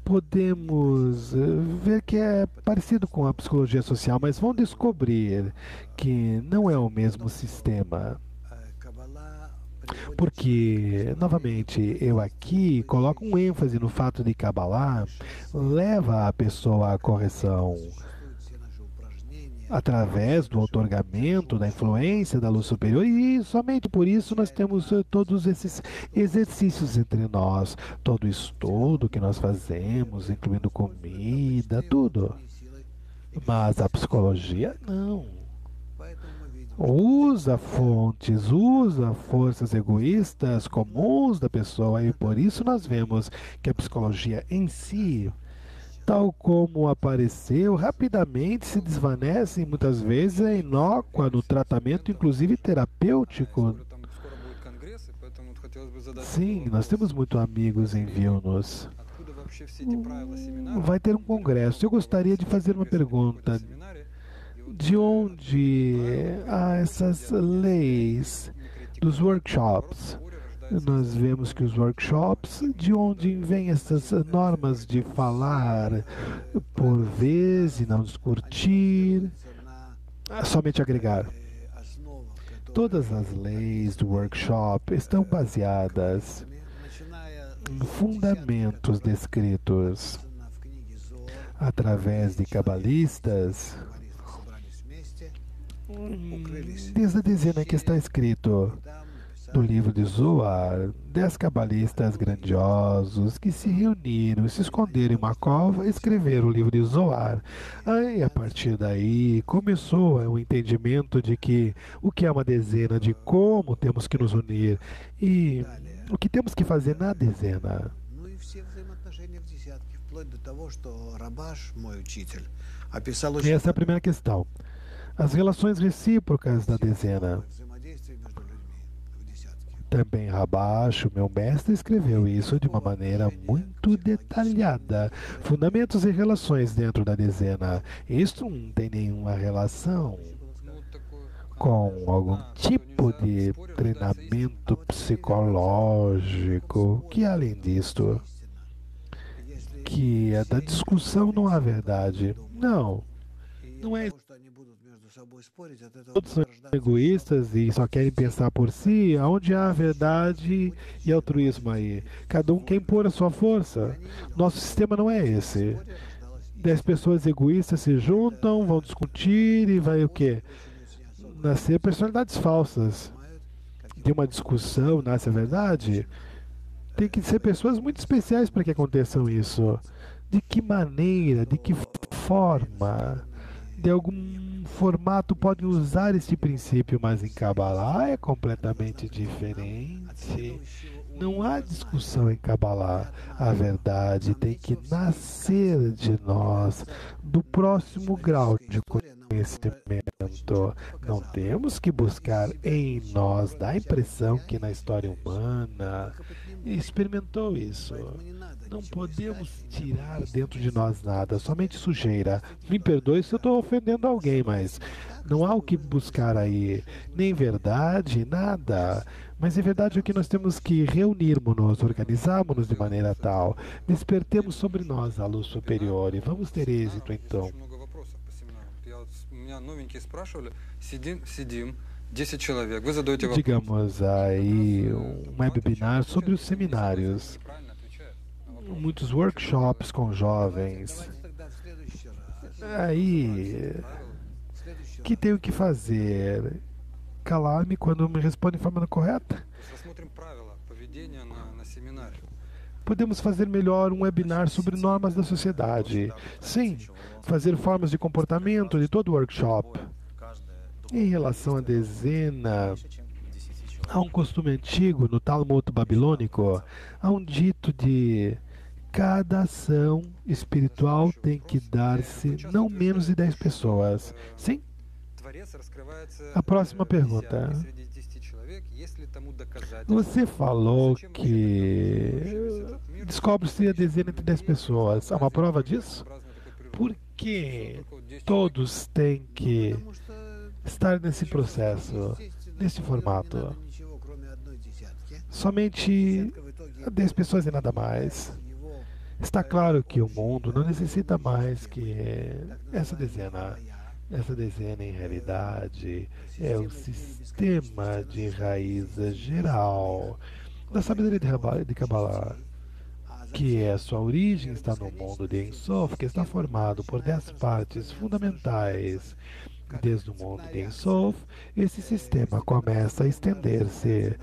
podemos ver que é parecido com a psicologia social, mas vão descobrir que não é o mesmo sistema. Porque, novamente, eu aqui coloco um ênfase no fato de Kabbalah leva a pessoa à correção através do outorgamento, da influência da luz superior, e somente por isso nós temos todos esses exercícios entre nós, todo estudo que nós fazemos, incluindo comida, tudo. Mas a psicologia, não. usa fontes, usa forças egoístas comuns da pessoa, e por isso nós vemos que a psicologia em si, tal como apareceu, rapidamente se desvanece e muitas vezes é inócua no tratamento, inclusive terapêutico. Sim, nós temos muitos amigos em Vilnius. Vai ter um congresso. Eu gostaria de fazer uma pergunta. De onde há essas leis dos workshops? Nós vemos que os workshops, de onde vêm essas normas de falar por vez e não discutir, somente agregar. Todas as leis do workshop estão baseadas em fundamentos descritos através de cabalistas, desde a dezena que está escrito no livro de Zohar, 10 cabalistas grandiosos que se reuniram, se esconderam em uma cova e escreveram o livro de Zohar. Aí, a partir daí, começou o entendimento de que o que é uma dezena, de como temos que nos unir e o que temos que fazer na dezena. E essa é a primeira questão. As relações recíprocas da dezena. Também Rabash, o meu mestre, escreveu isso de uma maneira muito detalhada. Fundamentos e relações dentro da dezena. Isto não tem nenhuma relação com algum tipo de treinamento psicológico, que além disto, que é da discussão não há verdade. Não, não é. Todos são egoístas e só querem pensar por si. Aonde há verdade e altruísmo aí? Cada um quer impor a sua força. Nosso sistema não é esse. 10 pessoas egoístas se juntam, vão discutir e vai o quê? Nascer personalidades falsas. De uma discussão nasce a verdade. Tem que ser pessoas muito especiais para que aconteçam isso. De que maneira, de que forma, de algum formato pode usar este princípio, mas em Kabbalah é completamente diferente. Não há discussão em Kabbalah. A verdade tem que nascer de nós, do próximo grau de conhecimento. Não temos que buscar em nós. Dá a impressão que na história humana experimentou isso. Não podemos tirar dentro de nós nada, somente sujeira. Me perdoe se eu estou ofendendo alguém, mas não há o que buscar aí, nem verdade, nada. Mas é verdade que nós temos que reunirmos-nos, organizarmos-nos de maneira tal, despertemos sobre nós a luz superior e vamos ter êxito então. Digamos aí um webinar sobre os seminários, muitos workshops com jovens. Aí, que tenho que fazer? Calar-me quando me respondem de forma correta? Podemos fazer melhor um webinar sobre normas da sociedade. Sim, fazer formas de comportamento de todo o workshop. Em relação à dezena, há um costume antigo no Talmud babilônico, há um dito de cada ação espiritual tem que dar-se não menos de 10 pessoas. Sim? A próxima pergunta. Você falou que descobre-se a dezena entre 10 pessoas. Há uma prova disso? Por que todos têm que estar nesse processo, nesse formato? Somente 10 pessoas e nada mais. Está claro que o mundo não necessita mais que essa dezena. Essa dezena, em realidade, é o sistema de raiz geral da sabedoria de Kabbalah, que a sua origem está no mundo de Ein Sof, que está formado por 10 partes fundamentais. Desde o mundo de Ein Sof, esse sistema começa a estender-se,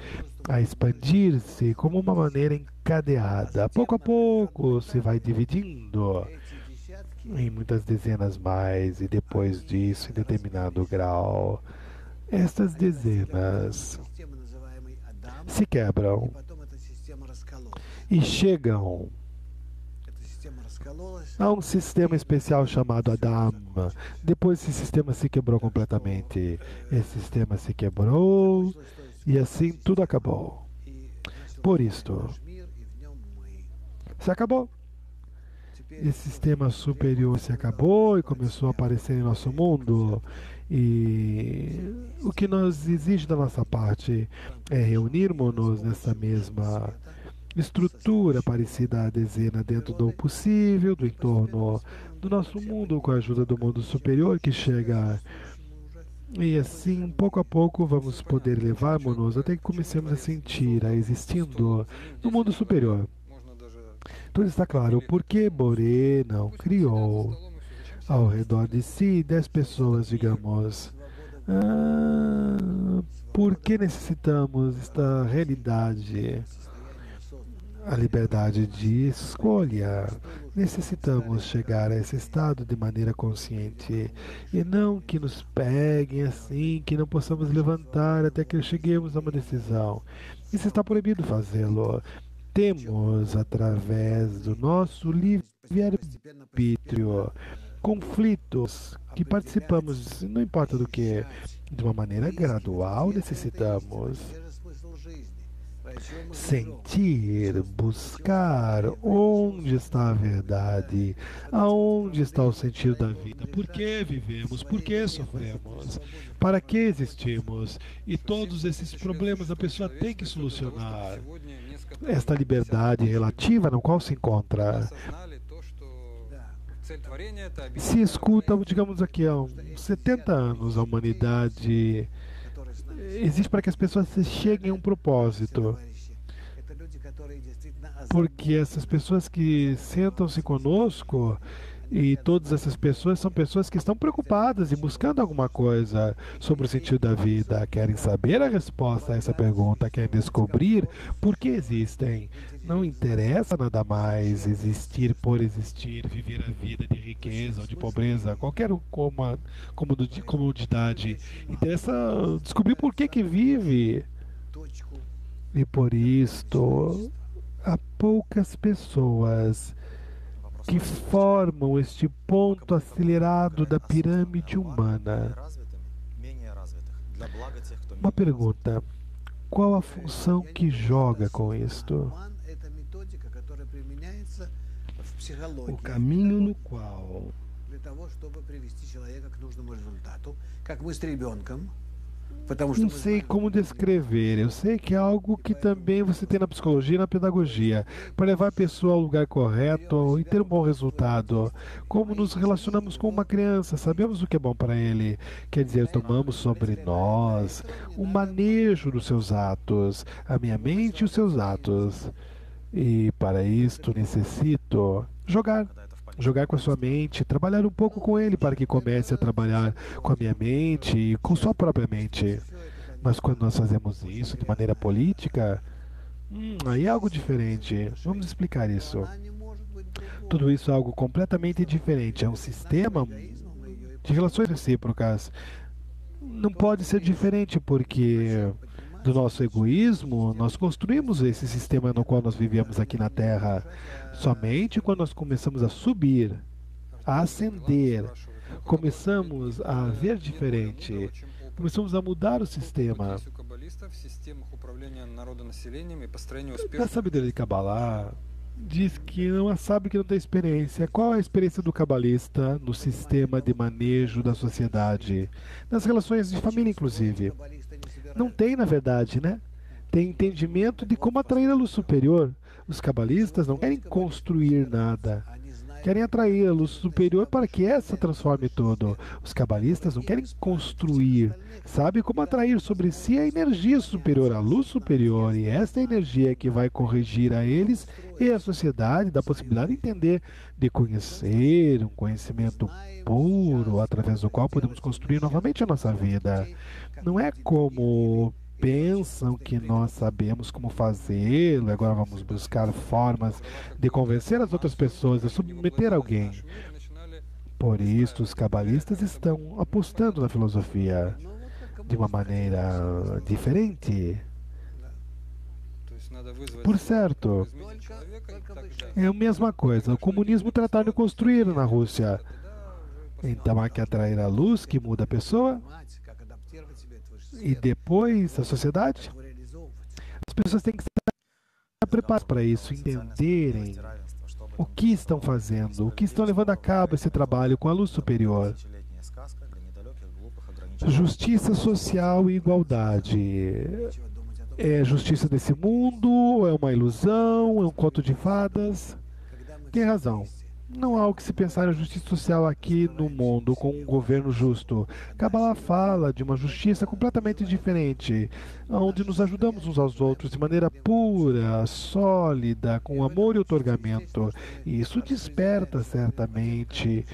a expandir-se como uma maneira encadeada. Pouco a pouco se vai dividindo em muitas dezenas mais, e depois disso, em determinado grau, Estas dezenas se quebram e chegam a um sistema especial chamado Adam. Depois esse sistema se quebrou completamente. Esse sistema se quebrou e assim tudo acabou. Por isto, se acabou. Esse sistema superior se acabou e começou a aparecer em nosso mundo. E o que nos exige da nossa parte é reunirmos-nos nessa mesma estrutura parecida à dezena dentro do possível, do entorno do nosso mundo, com a ajuda do mundo superior que chega. E assim, pouco a pouco, vamos poder levarmos-nos até que comecemos a sentir, a existindo no mundo superior. Tudo está claro. Por que Boré não criou ao redor de si 10 pessoas, digamos? Por que necessitamos esta realidade? A liberdade de escolha. Necessitamos chegar a esse estado de maneira consciente e não que nos peguem assim, que não possamos levantar até que cheguemos a uma decisão. Isso está proibido fazê-lo. Temos, através do nosso livre-arbítrio, conflitos que participamos, não importa do que, de uma maneira gradual, necessitamos sentir, buscar onde está a verdade, aonde está o sentido da vida, por que vivemos, por que sofremos, para que existimos, e todos esses problemas a pessoa tem que solucionar. Esta liberdade relativa na qual se encontra. Se escuta, digamos aqui, há uns 70 anos, a humanidade existe para que as pessoas cheguem a um propósito. Porque essas pessoas que sentam-se conosco, e todas essas pessoas são pessoas que estão preocupadas e buscando alguma coisa sobre o sentido da vida, querem saber a resposta a essa pergunta, querem descobrir por que existem. Não interessa nada mais existir por existir, viver a vida de riqueza ou de pobreza, qualquer comodidade. Interessa descobrir por que vive. E por isto, há poucas pessoas que formam este ponto acelerado da pirâmide humana. Uma pergunta: qual a função que joga com isto? O caminho no qual não sei como descrever. Eu sei que é algo que também você tem na psicologia e na pedagogia, para levar a pessoa ao lugar correto e ter um bom resultado. Como nos relacionamos com uma criança, sabemos o que é bom para ele. Quer dizer, tomamos sobre nós o manejo dos seus atos, a minha mente e os seus atos. E para isto necessito jogar com a sua mente, trabalhar um pouco com ele para que comece a trabalhar com a minha mente e com sua própria mente. Mas quando nós fazemos isso de maneira política, aí é algo diferente. Vamos explicar isso. Tudo isso é algo completamente diferente. É um sistema de relações recíprocas. Não pode ser diferente porque do nosso egoísmo, nós construímos esse sistema no qual nós vivemos aqui na Terra. Somente quando nós começamos a subir, a ascender, começamos a ver diferente, começamos a mudar o sistema. Na sabedoria de Kabbalah, diz que não sabe que não tem experiência. Qual é a experiência do cabalista no sistema de manejo da sociedade? Nas relações de família, inclusive. Não tem, na verdade, né? Tem entendimento de como atrair a luz superior. Os cabalistas não querem construir nada. Querem atrair a luz superior para que essa transforme tudo. Os cabalistas não querem construir. Sabem como atrair sobre si a energia superior, a luz superior. E esta energia que vai corrigir a eles e a sociedade, dá a possibilidade de entender, de conhecer um conhecimento puro, através do qual podemos construir novamente a nossa vida. Não é como pensam que nós sabemos como fazê-lo, agora vamos buscar formas de convencer as outras pessoas a submeter alguém. Por isso, os cabalistas estão apostando na filosofia de uma maneira diferente. Por certo, é a mesma coisa. O comunismo trataram de construir na Rússia. Então há que atrair a luz que muda a pessoa e depois a sociedade. As pessoas têm que estar preparadas para isso, entenderem o que estão fazendo, o que estão levando a cabo esse trabalho com a luz superior. Justiça social e igualdade. É justiça desse mundo? É uma ilusão? É um conto de fadas? Tem razão. Não há o que se pensar em justiça social aqui no mundo com um governo justo. Kabbalah fala de uma justiça completamente diferente, onde nos ajudamos uns aos outros de maneira pura, sólida, com amor e outorgamento. E isso desperta certamente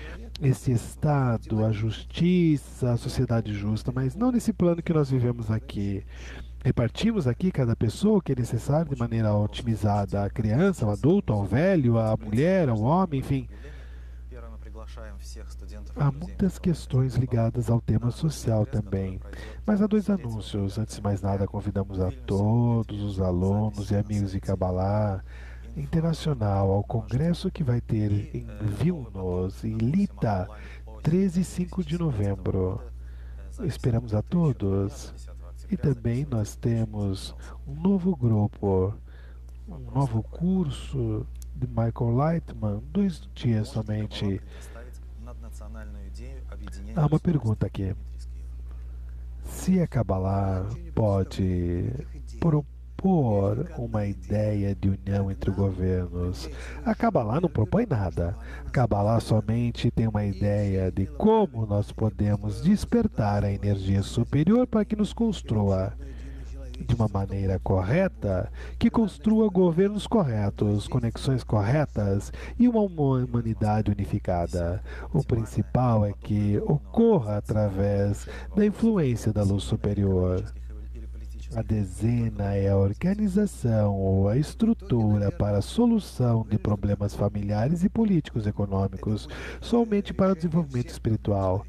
esse estado, a justiça, a sociedade justa, mas não nesse plano que nós vivemos aqui. Repartimos aqui cada pessoa o que é necessário de maneira otimizada. A criança, o adulto, ao velho, a mulher, ao homem, enfim. Há muitas questões ligadas ao tema social também. Mas há 2 anúncios. Antes de mais nada, convidamos a todos os alunos e amigos de Kabbalah Internacional ao congresso que vai ter em Vilnius, em Lita, 13 e 5 de novembro. Esperamos a todos. E também nós temos um novo grupo, um novo curso de Michael Lightman, 2 dias somente. Há uma pergunta aqui. Se a Kabbalah pode propor uma ideia de união entre governos, a Kabbalah não propõe nada. A Kabbalah somente tem uma ideia de como nós podemos despertar a energia superior para que nos construa de uma maneira correta, que construa governos corretos, conexões corretas e uma humanidade unificada. O principal é que ocorra através da influência da luz superior. A dezena é a organização ou a estrutura para a solução de problemas familiares e políticos econômicos, somente para o desenvolvimento espiritual.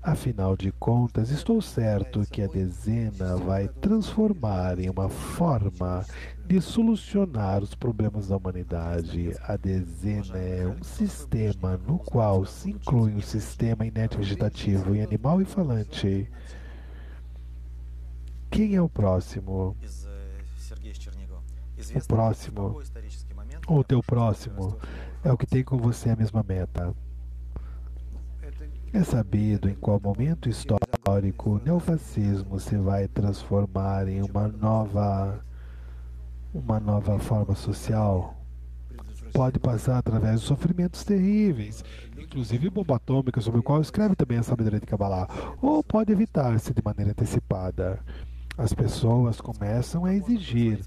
Afinal de contas, estou certo que a dezena vai transformar em uma forma de solucionar os problemas da humanidade. A dezena é um sistema no qual se inclui o sistema inerte vegetativo e animal e falante. Quem é o próximo? O próximo, ou o teu próximo, é o que tem com você a mesma meta. É sabido em qual momento histórico o neofascismo se vai transformar em uma nova forma social. Pode passar através de sofrimentos terríveis, inclusive bomba atômica, sobre o qual escreve também a sabedoria de Kabbalah, ou pode evitar-se de maneira antecipada. As pessoas começam a exigir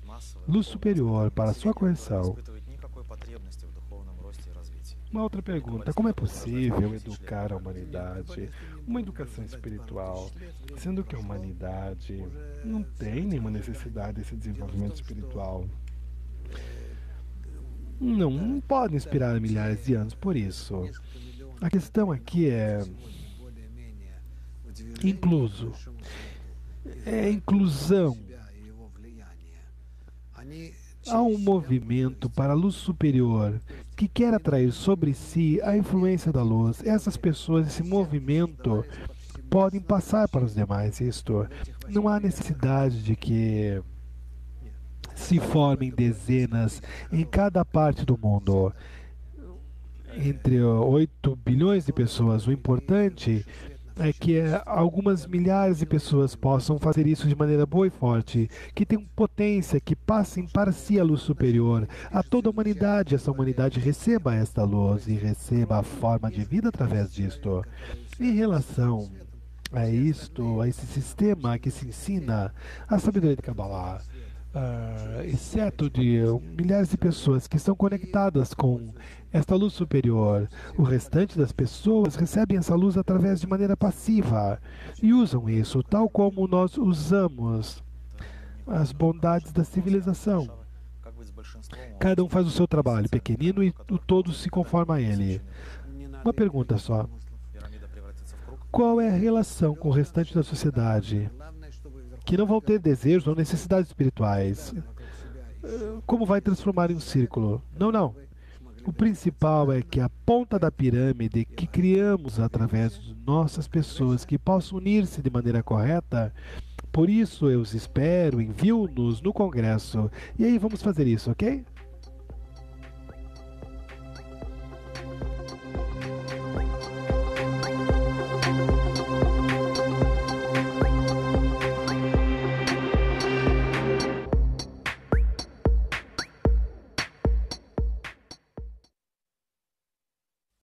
luz superior para sua correção. Uma outra pergunta: como é possível educar a humanidade? Uma educação espiritual, sendo que a humanidade não tem nenhuma necessidade desse desenvolvimento espiritual. Não pode inspirar milhares de anos por isso. A questão aqui é incluso. É inclusão. Há um movimento para a luz superior que quer atrair sobre si a influência da luz. Essas pessoas, esse movimento, podem passar para os demais. Isto, não há necessidade de que se formem dezenas em cada parte do mundo. Entre 8 bilhões de pessoas. O importante é que algumas milhares de pessoas possam fazer isso de maneira boa e forte, que tenham potência, que passem para si a luz superior, a toda a humanidade. Essa humanidade receba esta luz e receba a forma de vida através disto. Em relação a isto, a esse sistema que se ensina a sabedoria de Kabbalah, exceto de milhares de pessoas que estão conectadas com esta luz superior, o restante das pessoas recebem essa luz através de maneira passiva e usam isso tal como nós usamos as bondades da civilização. Cada um faz o seu trabalho pequenino e o todo se conforma a ele. Uma pergunta só. qual é a relação com o restante da sociedade, que não vão ter desejos ou necessidades espirituais. Como vai transformar em um círculo? Não, não. O principal é que a ponta da pirâmide que criamos através de nossas pessoas que possam unir-se de maneira correta. Por isso eu os espero, envio-nos no Congresso. E aí vamos fazer isso, ok?